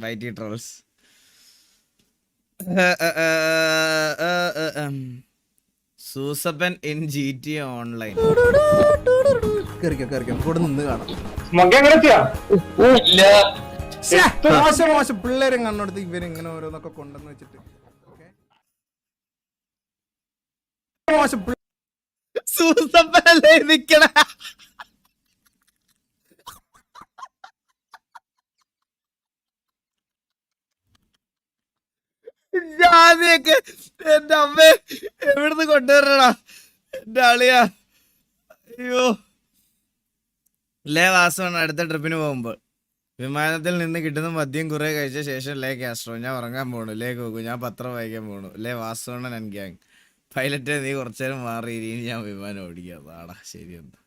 വൈറ്റി trolls. Soosappan in GTA online. കൂടെ നിന്ന് കാണാം. മോശം പിള്ളേരും കണ്ണെടുത്ത് ഇവരിങ്ങനെ ഓരോന്നൊക്കെ കൊണ്ടെന്ന് വെച്ചിട്ട് സൂസപ്പനല്ലേ നിക്കണ. ജാതിയൊക്കെ എന്റെ അമ്മ എവിടുന്ന് കൊണ്ടുവരണടാ എന്റെ ആളിയാ. അയ്യോ. ലേ വാസമാണ് അടുത്ത ട്രിപ്പിന് പോകുമ്പോൾ വിമാനത്തിൽ നിന്ന് കിട്ടുന്ന മദ്യം കുറെ കഴിച്ച ശേഷം ലേ കാസ്ട്രോ ഞാൻ ഉറങ്ങാൻ പോണു. ലേ കോക്കു ഞാൻ പത്രം വായിക്കാൻ പോണു. ലേ വാസോണൻ ആൻഡ് ഗ്യാങ് പൈലറ്റ് നീ കുറച്ചേരം മാറി ഇനി ഞാൻ വിമാനം ഓടിക്കാം. ആടാ ശരിയെന്ന്.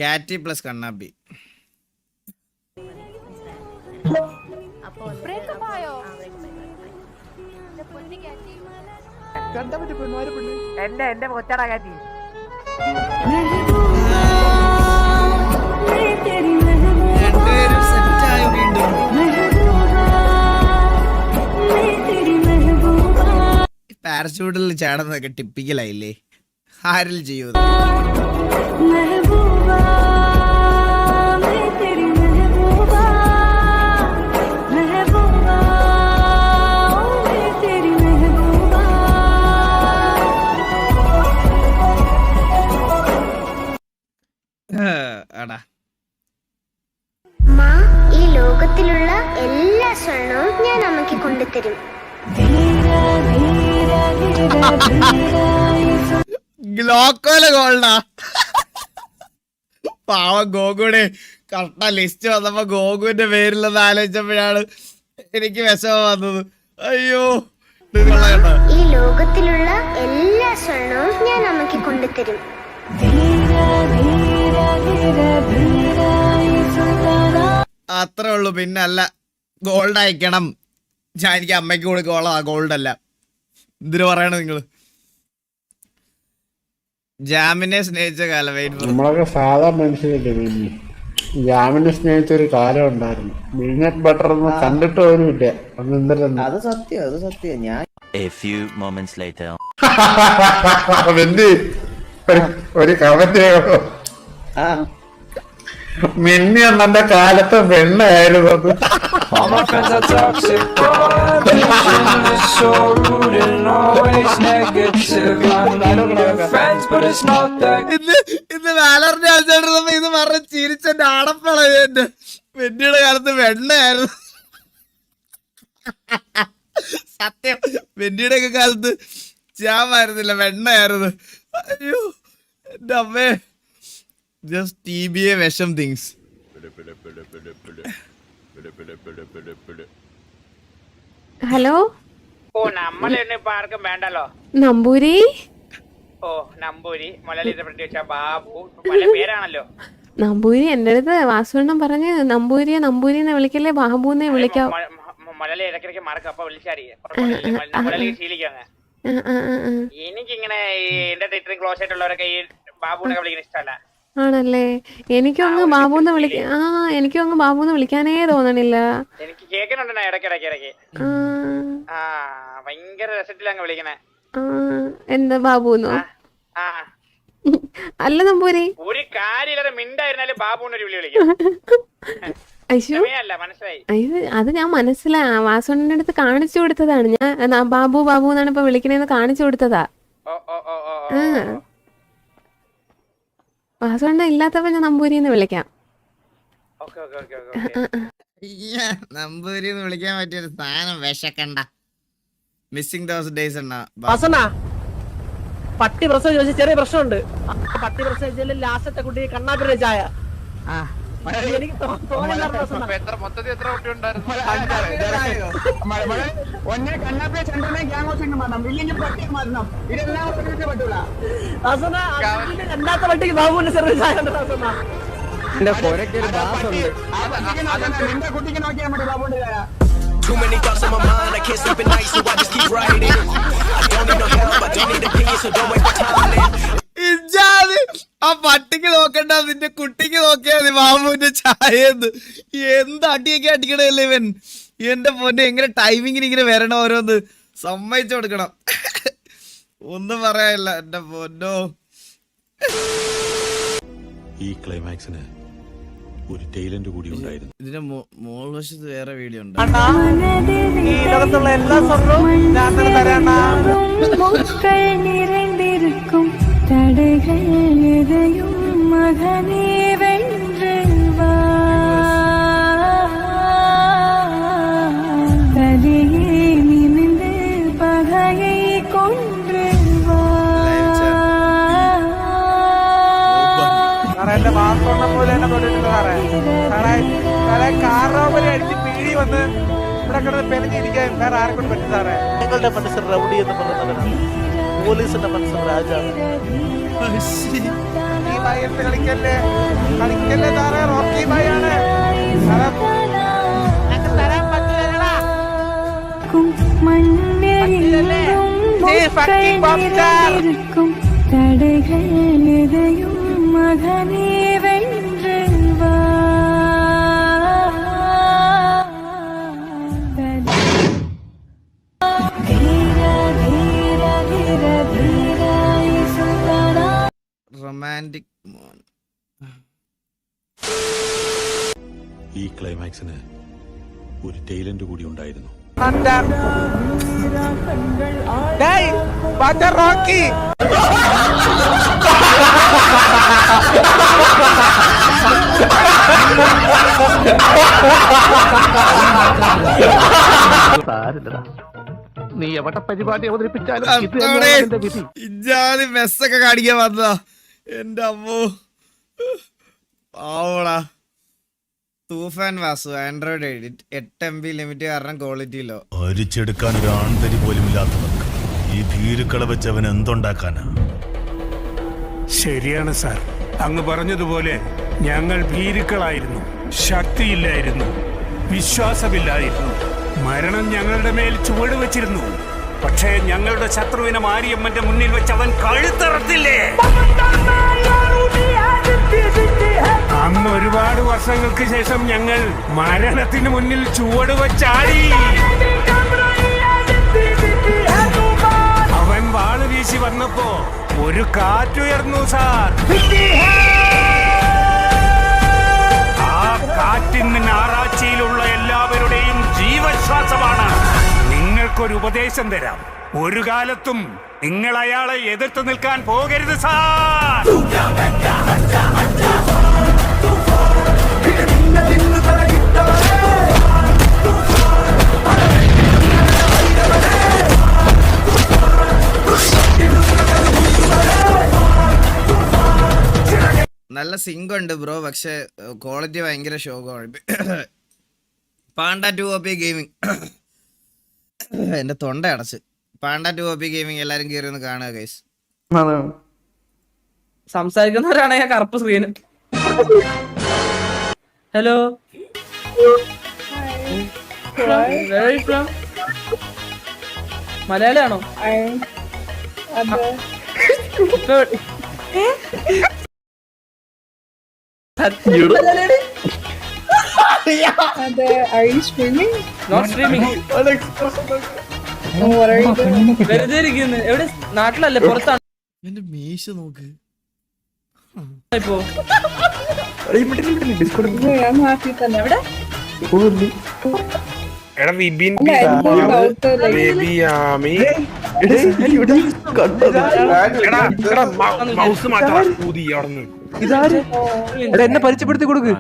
കാറ്റി പ്ലസ് കണ്ണാപ്പി. എന്റെ കൊച്ചടാ കാറ്റി. പാരച്യൂട്ടിൽ ചാടുന്നതൊക്കെ ടിപ്പിക്കലായില്ലേ? ആരിൽ ചെയ്യൂ? ഈ ലോകത്തിലുള്ള എല്ലാ സ്വർണവും ഞാൻ അമ്മയ്ക്ക് കൊണ്ടുതരും. ഗ്ലോക്കോല ഗോൾഡാ. പാവം ഗോകുടെ കറക്റ്റാ ലിസ്റ്റ് വന്നപ്പോ ഗോകുവിന്റെ പേരിലെന്ന് ആലോചിച്ചപ്പോഴാണ് എനിക്ക് വിഷമം വന്നത്. അയ്യോ. ഈ ലോകത്തിലുള്ള എല്ലാ സ്വർണവും ഞാൻ അമ്മയ്ക്ക് കൊണ്ടുതരും. അത്രേ ഉള്ളു. പിന്നെ അല്ല ഗോൾഡ് അയക്കണം. ഞാൻ എനിക്ക് അമ്മയ്ക്ക് കൊടുക്കോളാ ഗോൾഡ് അല്ല. എന്തിനു പറയണ നിങ്ങള്? ജാമിനെ സ്നേഹിച്ച കാലം. നമ്മളൊക്കെ സാധാ മനുഷ്യരല്ലേ മിന്നി. ജാമിനെ സ്നേഹിച്ചൊരു കാലം ഉണ്ടായിരുന്നു. മിൽനട്ട് ബട്ടർ ഒന്നും കണ്ടിട്ട് പോലും ഇല്ല. അത് സത്യം. ഞാൻ ഒരു കമന്റ് മിന്നി എന്നെ കാലത്ത് വെണ്ണയായിരുന്നു അത്. ഇന്ന് വാലറിന്റെ ആൾച്ചോണ്ടിരുന്നപ്പോ ഇത് പറഞ്ഞ് ചിരിച്ചെന്റെ ആടപ്പളയ. എന്റെ വെന്നിയുടെ കാലത്ത് വെണ്ണയായിരുന്നു. സത്യം. വെന്നിയുടെ ഒക്കെ കാലത്ത് ജാമായിരുന്നില്ല, വെണ്ണയായിരുന്നു. അയ്യോ എന്റെ അമ്മേ. ജസ്റ്റ് TBA വിഷം തിങ്സ്. ഹലോ. ഓ നമ്മളെന്നെ ഇപ്പൊ ആർക്കും വേണ്ടല്ലോ. നമ്പൂരി. ഓ നമ്പൂരി മലയാളി ബാബു പല പേരാണല്ലോ. നമ്പൂരി എന്റെ അടുത്ത് വാസുവണ്ണം പറഞ്ഞ് നമ്പൂരിനെ വിളിക്കല്ലേ ബാബുനെ വിളിക്കാം. മലയാളി ഇടയ്ക്കിടയ്ക്ക് മറക്കും. അപ്പൊ വിളിച്ചാടി മലയാളി ശീലിക്കാണ്. എനിക്കിങ്ങനെ എന്റെ ഇത്രയും ക്ലോസ് ആയിട്ടുള്ളവരൊക്കെ ഈ ബാബുവിനൊക്കെ വിളിക്കുന്ന ഇഷ്ടമല്ല. ആണല്ലേ? എനിക്കൊന്ന് ബാബുന്ന് വിളിക്കാനേ തോന്നണില്ല. എനിക്ക് കേൾക്കുന്നുണ്ട് ഇടയ്ക്കിടയ്ക്ക്. ഭയങ്കര രസത്തിലങ്ങ് വിളിക്കണേ. എന്താ ബാബുന്നോ? അല്ല നമ്പൂരി, ഒരു കാര്യമില്ലാതെ മിണ്ടായിരുന്നാലും ബാബുവിനൊരു വിളി വിളിക്കും. അത് ഞാൻ വാസുണ്ണന്റെ അടുത്ത് കാണിച്ചു കൊടുത്തതാണ്. ഞാൻ ബാബു എന്നാണ് ഇപ്പൊ വിളിക്കണേന്ന് കാണിച്ചു കൊടുത്തതാ. വാസുണ്ണ ഇല്ലാത്തപ്പോ ഞാൻ നമ്പൂരിന്ന് വിളിക്കാം. നമ്പൂരിന്ന് വിളിക്കാൻ പറ്റിയൊരു സാധനം വിശക്കണ്ട. മിസ്സിംഗ് ദോസ് ഡേയ്സ് എന്നാ പട്ടി പ്രസവം ചോദിച്ച ചെറിയ പ്രശ്നമുണ്ട്. പട്ടി പ്രസവിച്ചാൽ ലാസ്റ്റത്തെ കുട്ടി കണ്ണാപ്പിന്റെ ചായ. എനിക്ക് രണ്ടാമത്തെ പട്ടിക്ക് ബാബുവിന്റെ ചെറിയ ചായ ഉണ്ട്. കുട്ടിക്ക് നോക്കിയാൽ മതി ബാബുവിന്റെ ചായ. Too many thoughts on my mind, I can't sleep at night, so I just keep writing. I don't need no help, I don't need opinions, so don't waste my time. ആ പട്ടിക്ക് നോക്കണ്ട, നിന്റെ കുട്ടിക്ക് നോക്കിയാ മതി ബാബുവിന്റെ ചായന്ന്. എന്ത് അടിയൊക്കെ അടിക്കണല്ലേ ഇവൻ. എന്റെ പൊന്നെ, എങ്ങനെ ടൈമിങ്ങിന് ഇങ്ങനെ വരണം ഓരോന്ന്. സമ്മതിച്ചു കൊടുക്കണം. ഒന്നും പറയാനില്ല എന്റെ പൊന്നോ. ഈ ക്ലൈമാക്സിന് ഒരു ടൈലന്റ് കൂടി ഉണ്ടായിരുന്നു. ഇതിന്റെ മോൾ വശത്ത് വേറെ വീഡിയോ ഉണ്ട്. ഈ ലോകത്തുള്ള എല്ലാ സ്വർണ്ണവും ഞാൻ തന്നെ തരാണ്ണാ. സാറേ എന്റെ വാസ്തവണ്ണം പോലെ തന്നെ തൊട്ടിട്ടുണ്ട് സാറേ. സാറേ സാറേ കാറോവരെ അടിച്ച് പീടി വന്ന് ഇവിടെ കിടന്ന് പെരഞ്ഞിരിക്കാൻ വേറെ ആരെക്കൊണ്ട് പറ്റും സാറേ. നിങ്ങളുടെ മനസ്സിൽ റൗഡി എന്ന് പറയുന്നവരാണ്, പോലീസിന്റെ മനസ്സിൽ രാജാണ്. ഈ ഭയത്ത് കളിക്കല്ലേ കളിക്കല്ലേ സാറേ, റോക്കി ഭയാണ് സാറേ. ഞങ്ങൾക്ക് തരാൻ പറ്റില്ലടാ. പറ്റില്ലല്ലേ? fucking popstar. റൊമാൻറ്റിക്. ഈ ക്ലൈമാക്സിന് ഒരു ടൈലന്റ് കൂടി ഉണ്ടായിരുന്നു. ഡേയ്, വാട്ട് റോക്കി. നീ എവിടെ പരിപാടി അവതരിപ്പിച്ചാലും ഇജാതി മെസ്സൊക്കെ കാണിക്കാൻ വന്നതാ. എന്റെ അമ്മോ ആവോടാ. Toofan Vasu, android edit, 8 MB limit കാരണം ക്വാളിറ്റിയിലോ. അരിച്ചെടുക്കാൻ ഒരു ആൺതരി പോലും ഇല്ലാത്തവർക്ക് ഈ ഭീരുക്കളെ വെച്ച് അവൻ എന്തുണ്ടാക്കാനാ? ശരിയാണ് സാർ, അങ്ങ് പറഞ്ഞതുപോലെ ഞങ്ങൾ ഭീരുക്കളായിരുന്നു. ശക്തിയില്ലായിരുന്നു, വിശ്വാസമില്ലായിരുന്നു. മരണം ഞങ്ങളുടെ മേൽ ചുവട് വെച്ചിരുന്നു. പക്ഷേ ഞങ്ങളുടെ ശത്രുവിനെ മാരിയമ്മന്റെ മുന്നിൽ വെച്ച് അവൻ കഴുത്തറത്തില്ലേ? അന്ന് ഒരുപാട് വർഷങ്ങൾക്ക് ശേഷം ഞങ്ങൾ മരണത്തിന് മുന്നിൽ ചുവട് വെച്ചാടി. അവൻ വാള് വീശി വന്നപ്പോ ഒരു കാറ്റുയർന്നു സാർ. ആ കാറ്റിന് ഞായറാഴ്ചയിലുള്ള എല്ലാവരുടെയും ജീവശ്വാസമാണ്. നിങ്ങൾക്കൊരു ഉപദേശം തരാം, ഒരു കാലത്തും നിങ്ങൾ അയാളെ എതിർത്ത് നിൽക്കാൻ പോകരുത് സാർ. നല്ല സിങ്ക് ഉണ്ട് ബ്രോ, പക്ഷെ ക്വാളിറ്റി ഭയങ്കര ഷോക്കാണ്. Panda 2 OP gaming. എന്റെ തൊണ്ട അടച്ച്. പാണ്ട 2 OP ഗെയിമിംഗ് എല്ലാരും കയറി ഒന്ന് കാണുക ഗൈസ്. സംസാരിക്കുന്നവരാണ് ഞാൻ കറുപ്പ് സ്ക്രീന്. ഹലോ, മലയാളിയാണോ? വെറുതെ ഇരിക്കുന്നു. എവിടെ? നാട്ടിലല്ലേ പുറത്താണ്? എന്റെ മീശ നോക്ക്. ഇപ്പോ എടാ വിപിൻ മൗസ് മാറ്റാ ഊതി അവിടുന്ന്. എന്നെ പരിചയപ്പെടുത്തി കൊടുക്ക്.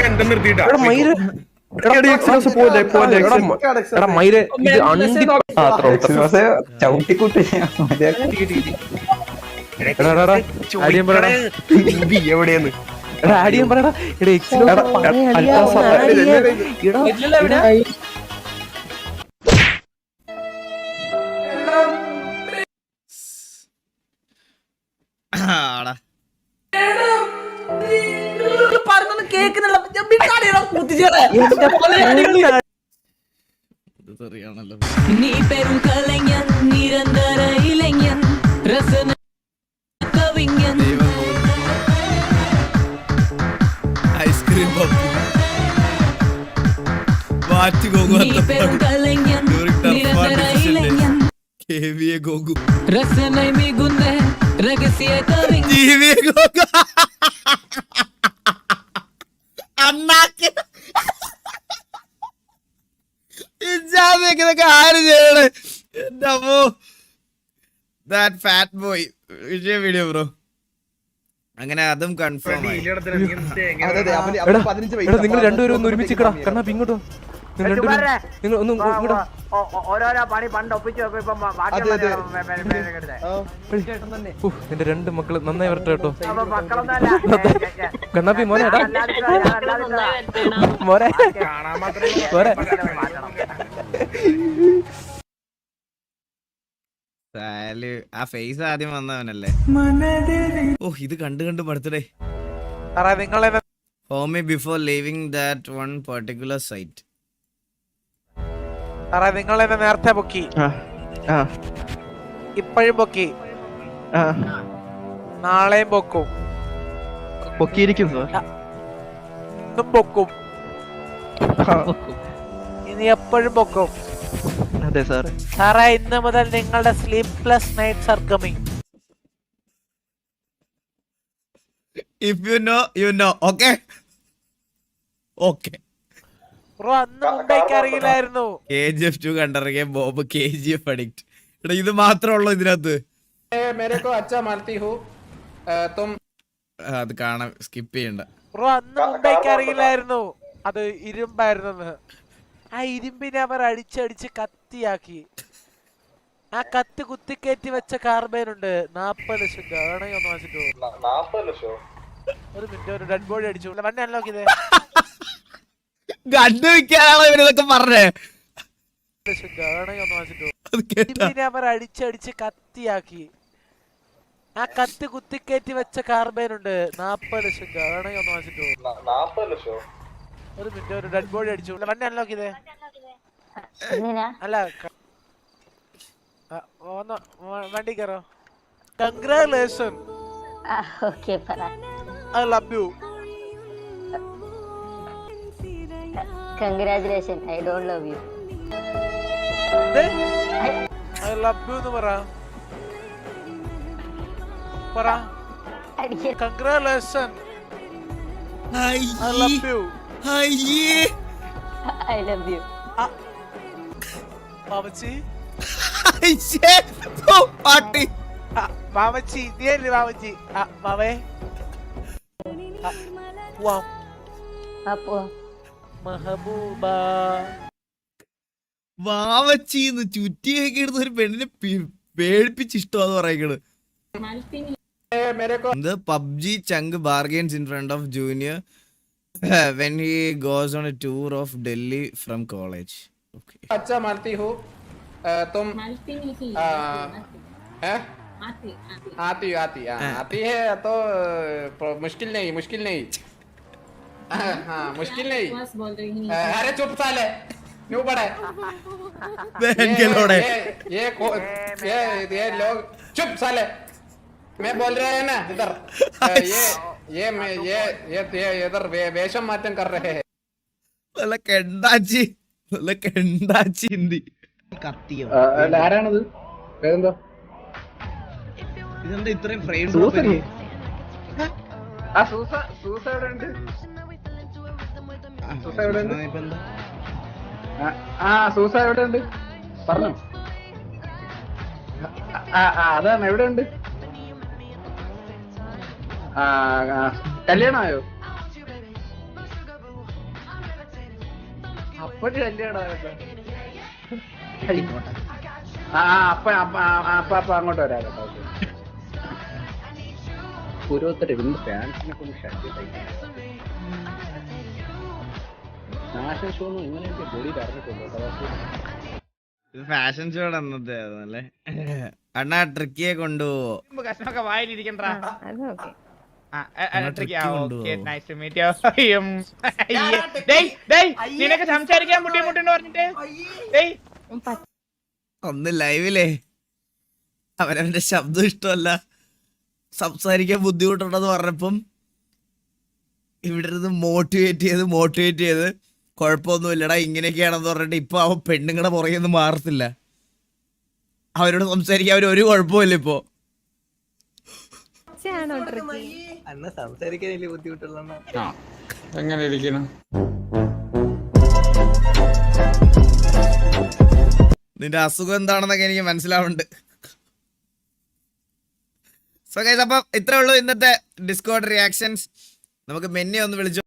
എന്താ നിർത്തിയിട്ടാ ചവിട്ടിക്കൂട്ടി എവിടെയെന്ന് ആടിയും പറയടാ. ആടാ കേക്കുന്നില്ല. ബാറ്റ് ഗോഗു KVA ഗോഗു GVA ഗോഗു അണ്ണാക്ക് ഇതൊക്കെ ആര് ചെയ്യണേ എന്റെ അമ്മോ that fat boy Vijaya video bro അങ്ങനെ അതും കൺഫേം ആയി നിങ്ങൾ രണ്ടുപേരും ഒന്ന് ഒരുമിച്ച് കണ്ണാപ്പി ഇങ്ങോട്ട് വാ. നിങ്ങൾ രണ്ടുപേരും നിങ്ങൾ ഒന്ന് ഇങ്ങോട്ട് വാ. ഓരോരോ പണി പണ്ട് ഒപ്പിച്ചു വെക്കും ഇപ്പം നിന്റെ രണ്ട് മക്കള് നന്നായി വരട്ടെ കേട്ടോ. കണ്ണാപ്പി മോനെ മോനെ മോനെ ആ ഫേസ് ആദ്യം വന്നവനല്ലേ. ഓ ഇത് കണ്ടു കണ്ട് മടുത്തടേ. Home me before leaving that one particular site. നിങ്ങൾ എന്നെ നേരത്തെ പൊക്കി, ഇപ്പോഴും പൊക്കി, നാളെയും പൊക്കും, പൊക്കിയിരിക്കും സാർ. ഇന്നും പൊക്കും, ഇനി എപ്പോഴും പൊക്കും. അതെ സാർ. സാറേ ഇന്ന് മുതൽ നിങ്ങളുടെ sleepless nights are coming. If you know, you know. Okay? Okay. Bro അന്ന് മുംബൈക്ക് അറിയില്ലായിരുന്നു. KGF 2 കണ്ടിറങ്ങിയ ബോബ് KGF അഡിക്റ്റ്. എടാ ഇത് മാത്രമേ ഉള്ളൂ ഇതിനകത്ത്. അത് കാണാൻ സ്കിപ്പ് ചെയ്യണ്ട. ബ്രോ അന്ന് മുംബൈക്ക് അറിയില്ലായിരുന്നു അത് ഇരുമ്പായിരുന്നെന്ന്. ആ ഇരുമ്പിനെ അവർ അടിച്ചടിച്ച് കത്തിയാക്കി. ആ കത്ത് കുത്തിക്കയറ്റി വെച്ച കാർബൈൻ ഉണ്ട്. 40 ലക്ഷം ഗാണി ഒന്ന് വാങ്ങിച്ചിട്ട് 40 ലക്ഷം. ഒരു മിനിറ്റ്, ഒരു ഡെഡ് ബോഡി അടിച്ചു. വണ്ടി അൺലോക്ക് ചെയ്തേ. കണ്ടു വെക്കാനാണോ ഇവരിതൊക്കെ പറഞ്ഞേ? ഇരുമ്പിനെ അവർ അടിച്ചടിച്ച് കത്തിയാക്കി. ആ കത്ത് കുത്തിക്കയറ്റി വെച്ച കാർബൈൻ ഉണ്ട്. 40 ലക്ഷം ഗാണി ഒന്ന് വാങ്ങിച്ചിട്ട് 40 ലക്ഷം. ഒരു മിനിറ്റ്, ഒരു ഡെഡ് ബോഡി അടിച്ചു. വണ്ടി അൺലോക്ക് ചെയ്തേ. അല്ല വണ്ടി കയറോ. Congratulation. I love you. Congratulations. I don't love you. I love you എന്ന് പറ. Congratulations. I love you. I love you. മാമച്ചി പാട്ടി മാമച്ചി നീയല്ലേ മാമച്ചി? മാമേ മെഹബൂബ വാവച്ചിന്ന് ചുറ്റിയൊക്കെ എടുത്ത് ഒരു പെണ്ണിനെ പേടിപ്പിച്ച് ഇഷ്ടമാന്ന് പറയണത്. എന്ത് PUBG chunk bargains in front of Junior when he goes on a tour of Delhi from college. Okay. अच्छा मानती हो तुम आती है तो मुश्किल नहीं हाँ मुश्किल नहीं. अरे चुप साले क्यों पड़ा है ये लोग चुप साले. मैं बोल रहा है ना इधर ये इधर वेशम मातम कर रहे हैं. നല്ല കെണ്ടാച്ചി ഹിന്ദി. ആരാണത്? പേരെന്തോ? ഇതെന്താ ഇത്രയും ഫ്രെയിം? സൂസ എവിടെ ഉണ്ട്? സൂസ എവിടെ ഉണ്ട്? പറഞ്ഞു. അതാണ് എവിടെ ഉണ്ട്? കല്യാണമായോ? അപ്പോഴും കല്യാണമായോ? അപ്പൊ അങ്ങോട്ട് വരാം. ഓരോരുത്തർ ഇവന്റെ ഫാൻസിനെ കൊണ്ട് ഫാഷൻ ഷോ ഇങ്ങനെയൊക്കെ ബോഡി പറഞ്ഞിട്ടുണ്ടോ? ഇത് ഫാഷൻ ഷോ അന്നത്തെ അല്ലേ അണ്ണാ? ട്രിക്കിയെ കൊണ്ടുപോവോ? കഷ്ണമൊക്കെ വായിലിരിക്കണ്ട. നിനക്ക് സംസാരിക്കാൻ ബുദ്ധിമുട്ടെന്ന് പറഞ്ഞിട്ട് ഒന്ന് ലൈവിലേ അവനവന്റെ ശബ്ദം ഇഷ്ടമല്ല, സംസാരിക്കാൻ ബുദ്ധിമുട്ടുണ്ടെന്ന് പറഞ്ഞപ്പം ഇവിടെ ഇരുന്ന് മോട്ടിവേറ്റ് ചെയ്ത് കുഴപ്പമൊന്നുമില്ലടാ ഇങ്ങനെയൊക്കെയാണെന്ന് പറഞ്ഞിട്ട് ഇപ്പൊ അവൻ പെണ്ണുങ്ങളുടെ പുറകെ ഒന്നും മാറത്തില്ല. അവരോട് സംസാരിക്കാൻ അവർ ഒരു കുഴപ്പമില്ല ഇപ്പോ. എങ്ങനെ ഇരിക്കണം? നിന്റെ അസുഖം എന്താണെന്നൊക്കെ എനിക്ക് മനസ്സിലാവുന്നുണ്ട്. സോ ഗൈസ്, അപ്പം ഇത്രേ ഉള്ളൂ ഇന്നത്തെ ഡിസ്കോർഡ് റിയാക്ഷൻസ്. നമുക്ക് മെന്നെ ഒന്ന് വിളിച്ചു